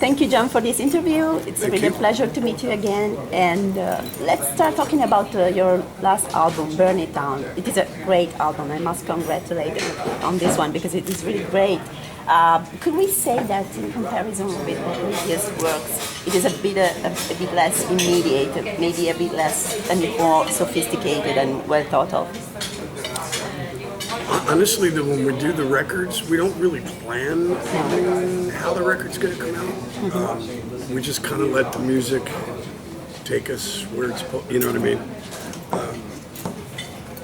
thank you, John, for this interview. It's really a pleasure to meet you again. And let's start talking about your last album, Burn It Down. It is a great album. I must congratulate you on this one because it is really great. Could we say that in comparison with the previous works, it is a bit less immediate, maybe a bit less and more sophisticated and well thought of? Honestly, when we do the records, we don't really plan how the record's going to come out. We just kind of let the music take us where it's, you know what I mean?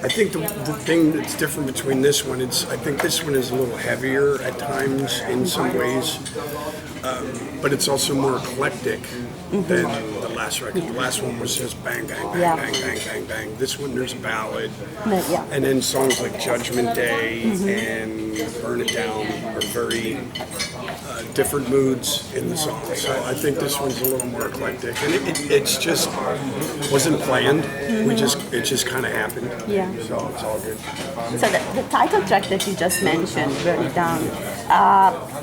I think the thing that's different between this one, I think this one is a little heavier at times in some ways, but it's also more eclectic than the last record. The last one was just bang, bang, bang, bang, bang, bang, bang. This one, there's a ballad, and then songs like Judgment Day and Burn It Down are very different moods in the song. So I think this one's a little more eclectic, and it's just wasn't planned. It just kind of happened. Yeah. So it's all good. So the title track that you just mentioned, Burn It Down,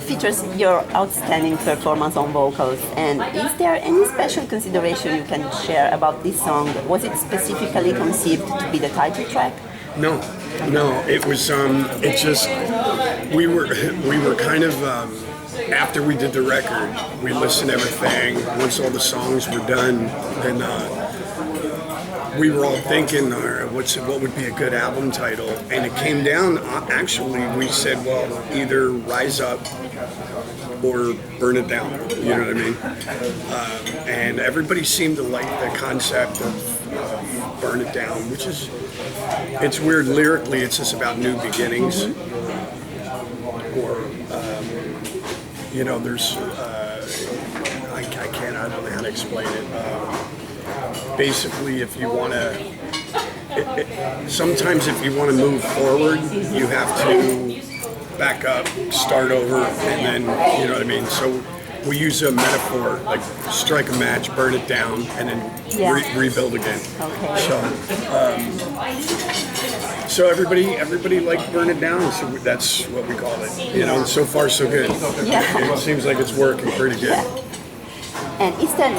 features your outstanding performance on vocals. And is there any special consideration you can share about this song? Was it specifically conceived to be the title track? No. It was. It just we were kind of. After we did the record, we listened to everything. Once all the songs were done, then we were all thinking, what would be a good album title? And it came down, actually, we said, well, either Rise Up or Burn It Down, you know what I mean? And everybody seemed to like the concept of Burn It Down, which is, it's weird, lyrically, it's just about new beginnings. Or, you know, there's, I don't know how to explain it. Basically, if you want to, sometimes if you want to move forward, you have to back up, start over, and then, you know what I mean? So we use a metaphor, like strike a match, burn it down, and then rebuild again. Okay. So everybody liked Burn It Down, so that's what we call it. You know, so far so good. Yeah. It seems like it's working pretty good. And Easton,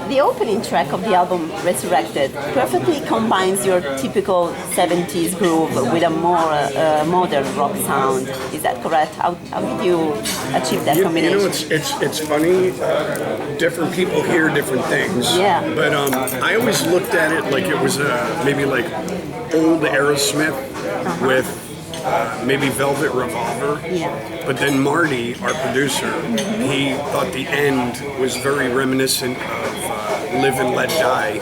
the opening track of the album, Resurrected, perfectly combines your typical 70s groove with a more modern rock sound. Is that correct? How did you achieve that combination? You know, it's funny. Different people hear different things. Yeah. But I always looked at it like it was maybe like old Aerosmith with maybe Velvet Revolver. Yeah. But then Marty, our producer, he thought the end was very reminiscent of Live and Let Die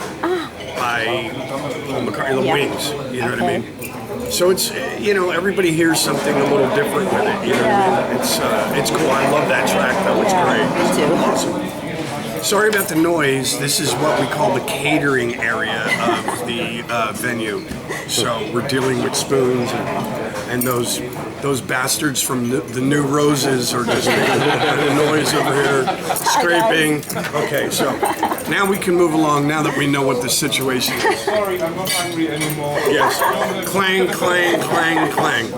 by Paul McCartney, The Wings. You know what I mean? So it's, you know, everybody hears something a little different with it. You know what I mean? It's cool. I love that track. That was great. Me too. Awesome. Sorry about the noise. This is what we call the catering area of the venue. So we're dealing with spoons and those bastards from the New Roses are just making the noise over here, scraping. Okay, so now we can move along now that we know what the situation is. Sorry, I'm not hungry anymore. Yes. Clang, clang, clang, clang.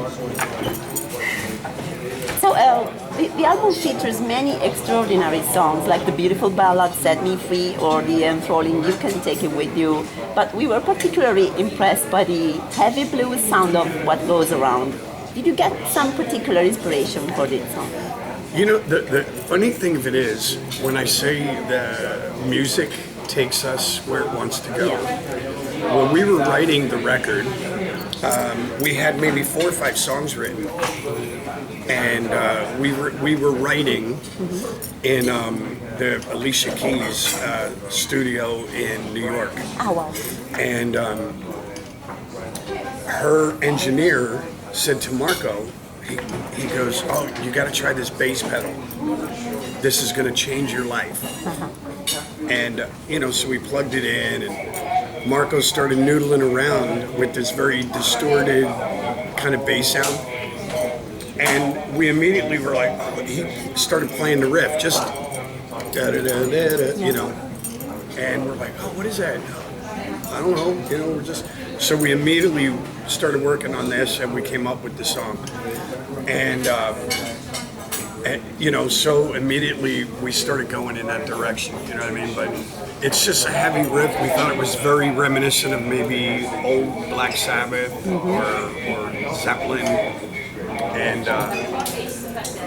So the album features many extraordinary songs, like the beautiful ballad Set Me Free or the enthralling You Can Take It With You, but we were particularly impressed by the heavy blues sound of What Goes Around. Did you get some particular inspiration for this song? You know, the funny thing of it is, when I say the music takes us where it wants to go, when we were writing the record, we had maybe 4 or 5 songs written, and we were writing in the Alicia Keys studio in New York. Oh, wow. And her engineer said to Marco, he goes, "Oh, you got to try this bass pedal. This is going to change your life." And you know, so we plugged it in, and Marco started noodling around with this very distorted kind of bass sound. And we immediately were like, oh, he started playing the riff, just da-da-da-da-da, you know. And we're like, oh, what is that? I don't know, you know, we're just... So we immediately started working on this, and we came up with the song. And And, you know, so immediately we started going in that direction, you know what I mean? But it's just a heavy riff. We thought it was very reminiscent of maybe old Black Sabbath or Zeppelin. And,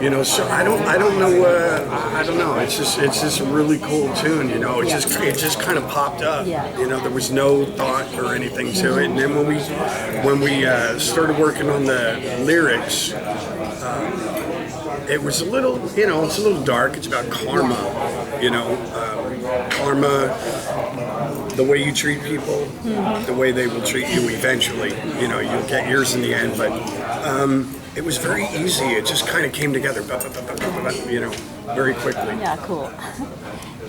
you know, so I don't know. It's just a really cool tune, you know. It just kind of popped up. You know, there was no thought or anything to it. And then when we started working on the lyrics, it was a little, you know, it's a little dark. It's about karma, you know, karma, the way you treat people, the way they will treat you eventually. You know, you'll get yours in the end, but it was very easy. It just kind of came together, you know, very quickly. Yeah, cool.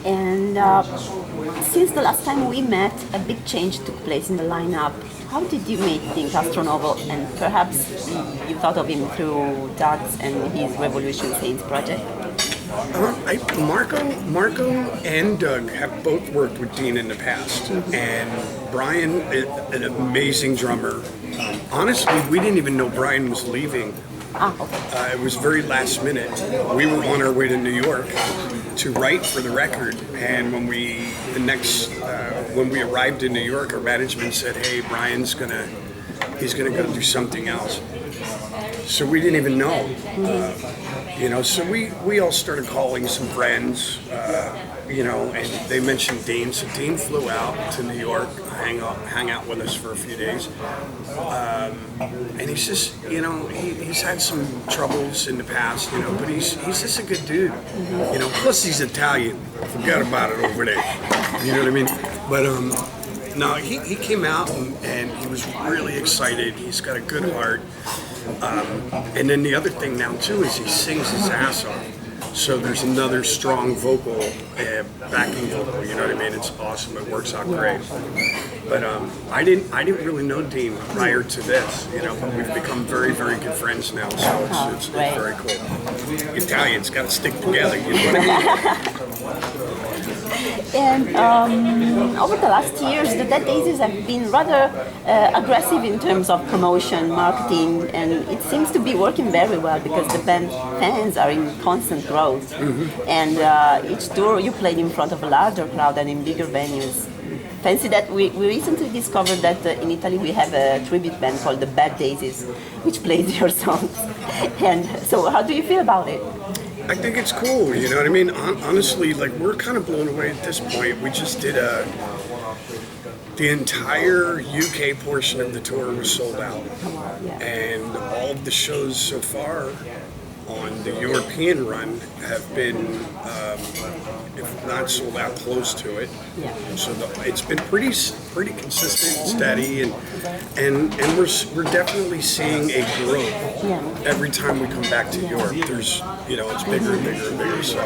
And since the last time we met, a big change took place in the lineup. How did you meet Astronovo, and perhaps you thought of him through Doug's and his Revolution Saints project? Marco and Doug have both worked with Dean in the past, and Brian is an amazing drummer. Honestly, we didn't even know Brian was leaving. Okay. It was very last minute. We were on our way to New York to write for the record, and when we arrived in New York, our management said, "Hey, Brian's he's gonna go do something else." So we didn't even know, you know. So we all started calling some friends, you know, and they mentioned Dean. So Dean flew out to New York, hang out with us for a few days, and he's just, you know, he's had some troubles in the past, you know, but he's just a good dude, you know. Plus he's Italian. Forget about it over there. You know what I mean? But no, he came out and he was really excited. He's got a good heart. And then the other thing now too is he sings his ass off. So there's another strong vocal, backing vocal. You know what I mean? It's awesome. It works out great. But I didn't really know Dean prior to this. You know, but we've become very, very good friends now. So it's very cool. Italians got to stick together. You know what I mean? And over the last years, the Dead Daisies have been rather aggressive in terms of promotion, marketing, and it seems to be working very well because the band fans are in constant growth. And each tour you played in front of a larger crowd and in bigger venues. Fancy that we recently discovered that in Italy we have a tribute band called the Dead Daisies, which plays your songs. And so how do you feel about it? I think it's cool, you know what I mean? Honestly, like, we're kind of blown away at this point. We just did the entire UK portion of the tour was sold out. And all of the shows so far on the European run have been, if not sold out, close to it. So it's been pretty consistent, steady, and we're definitely seeing a growth every time we come back to Europe. There's, you know, it's bigger and bigger and bigger. So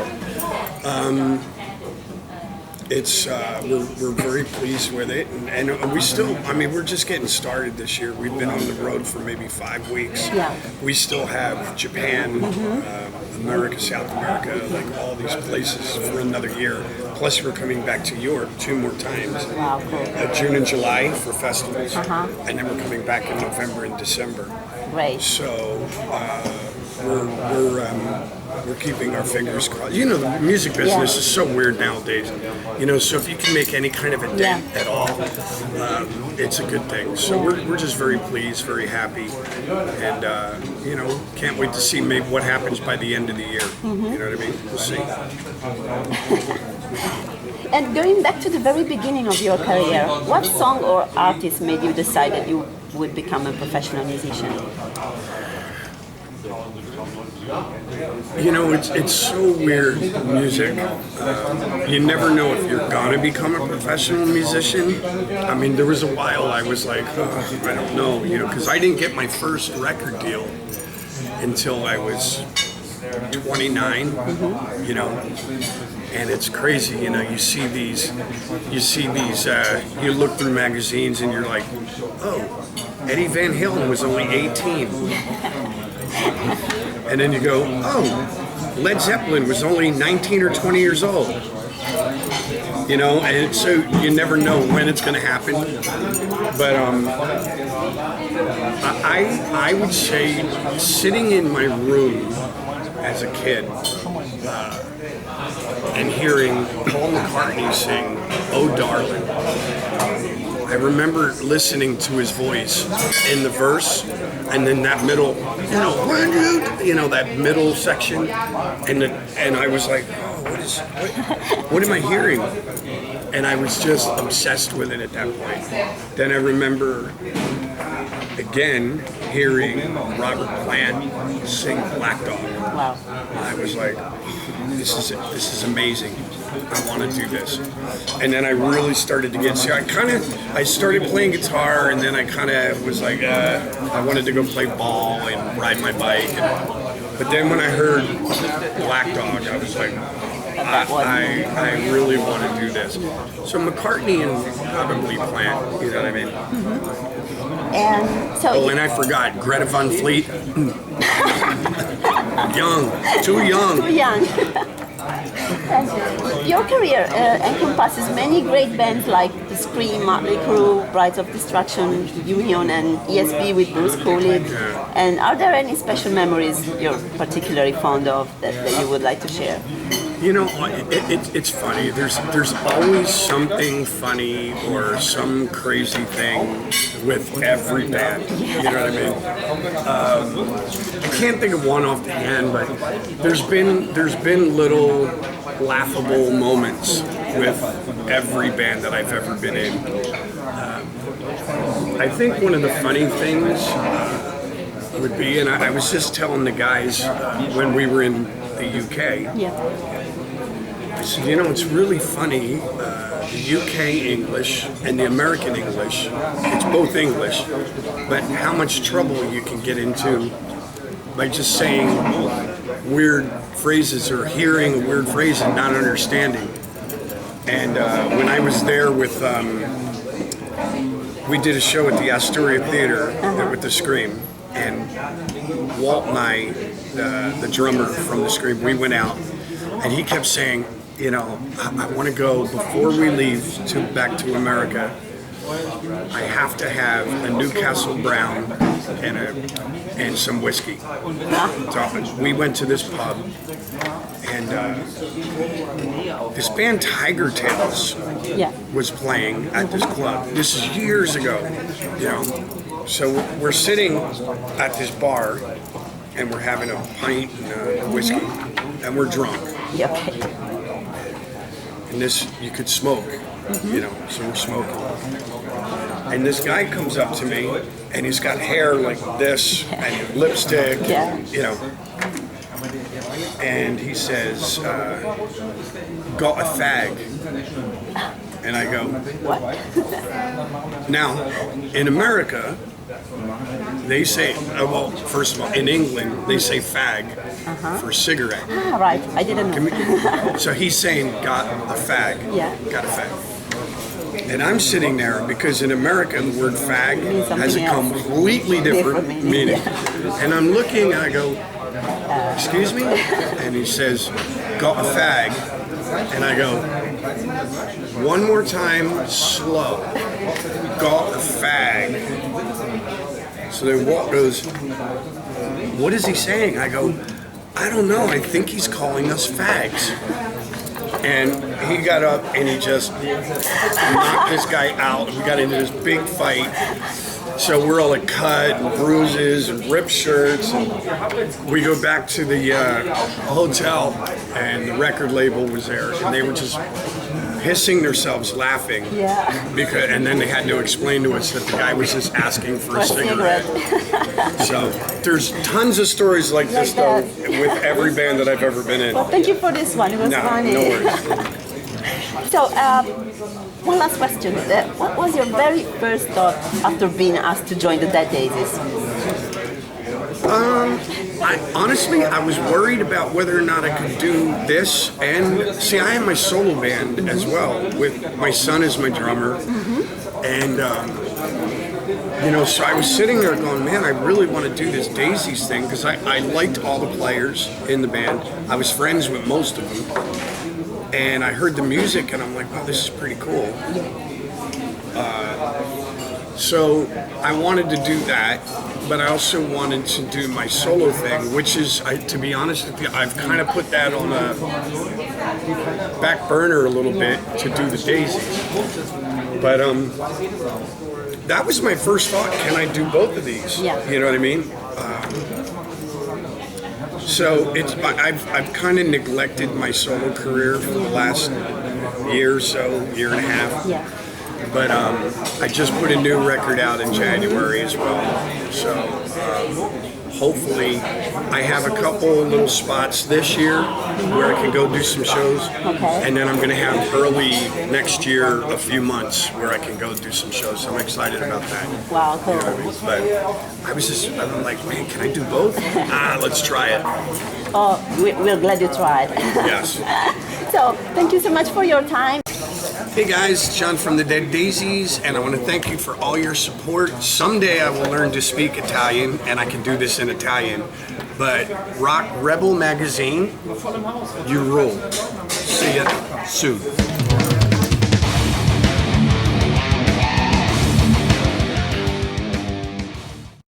it's we're very pleased with it, and we still, I mean, we're just getting started this year. We've been on the road for maybe 5 weeks. We still have Japan, America, South America, like all these places for another year. Plus we're coming back to Europe 2 more times. Wow, cool. June and July for festivals, and then we're coming back in November and December. Great. So we're keeping our fingers crossed. You know, the music business is so weird nowadays. You know, so if you can make any kind of a dent at all, it's a good thing. So we're just very pleased, very happy, and you know, can't wait to see maybe what happens by the end of the year. You know what I mean? We'll see. And going back to the very beginning of your career, what song or artist made you decide that you would become a professional musician? You know, it's so weird, music. You never know if you're gonna become a professional musician. I mean, there was a while I was like, I don't know, you know, because I didn't get my first record deal until I was 29, you know, and it's crazy, you know, you see these, you look through magazines and you're like, oh, Eddie Van Halen was only 18. And then you go, oh, Led Zeppelin was only 19 or 20 years old. You know, and so you never know when it's going to happen. But I would say sitting in my room as a kid, and hearing Paul McCartney sing "Oh Darling." I remember listening to his voice in the verse, and then that middle, that middle section, and I was like, oh, what am I hearing? And I was just obsessed with it at that point. Then I remember again hearing Robert Plant sing Black Dog. Wow. I was like, this is amazing. I want to do this. And then I really started to get, I started playing guitar, and then I kind of was like, I wanted to go play ball and ride my bike. But then when I heard Black Dog, I was like, I really want to do this. So McCartney and probably Plant, you know what I mean? Mm-hmm. And so. And I forgot, Greta Van Fleet. Too young. Too young. And your career encompasses many great bands like The Scream, Motley Crue, Brides of Destruction, Union, and ESP with Bruce Kulick. And are there any special memories you're particularly fond of that you would like to share? You know, it's funny. There's always something funny or some crazy thing with every band. You know what I mean? I can't think of one off the hand, but there's been little laughable moments with every band that I've ever been in. I think one of the funny things would be, and I was just telling the guys when we were in the UK. Yeah. I said, it's really funny, the UK English and the American English, it's both English, but how much trouble you can get into by just saying weird phrases or hearing a weird phrase and not understanding. And when I was there with, we did a show at the Astoria Theater with the Scream, and Walt and I, the drummer from the Scream, we went out, and he kept saying, I want to go, before we leave back to America, I have to have a Newcastle Brown and some whiskey. So we went to this pub, and this band Tiger Tails was playing at this club. This is years ago, So we're sitting at this bar, and we're having a pint and whiskey, and we're drunk. Okay. And this, you could smoke, so we're smoking. And this guy comes up to me, and he's got hair like this, and lipstick, and he says, got a fag. And I go, what? Now, in America, they say, first of all, in England, they say fag for cigarette. Ah, right. I didn't know. So he's saying, got a fag. Yeah. Got a fag. And I'm sitting there because in America, the word fag has a completely different meaning. Yeah. And I'm looking and I go, excuse me? And he says, got a fag. And I go, one more time, slow. Got a fag. So then Walt goes, what is he saying? I go, I don't know. I think he's calling us fags. And he got up and he just knocked this guy out. We got into this big fight. So we're all like cut and bruises and ripped shirts. And we go back to the hotel, and the record label was there, and they were just hissing themselves laughing. Yeah. And then they had to explain to us that the guy was just asking for a cigarette. So there's tons of stories like this though with every band that I've ever been in. Well, thank you for this one. It was funny. No worries. So, one last question. What was your very first thought after being asked to join the Dead Daisies? Honestly, I was worried about whether or not I could do this. And see, I have my solo band as well, with my son as my drummer. And, so I was sitting there going, man, I really want to do this Daisies thing, because I liked all the players in the band. I was friends with most of them. And I heard the music, and I'm like, wow, this is pretty cool. So I wanted to do that. but I also wanted to do my solo thing, which is, to be honest with you, I've kind of put that on a back burner a little bit to do the Daisies. But that was my first thought. Can I do both of these? Yeah. You know what I mean? So I've kind of neglected my solo career for the last year or so, year and a half. Yeah. But I just put a new record out in January as well. So hopefully I have a couple little spots this year where I can go do some shows. Okay. And then I'm going to have early next year a few months where I can go do some shows. So I'm excited about that. Wow, cool. You know what I mean? But I'm like, man, can I do both? Let's try it. Oh, we're glad you tried. Yes. So, thank you so much for your time. Hey guys, John from the Dead Daisies, and I want to thank you for all your support. Someday I will learn to speak Italian, and I can do this in Italian. But Rock Rebel Magazine, you rule. See ya soon.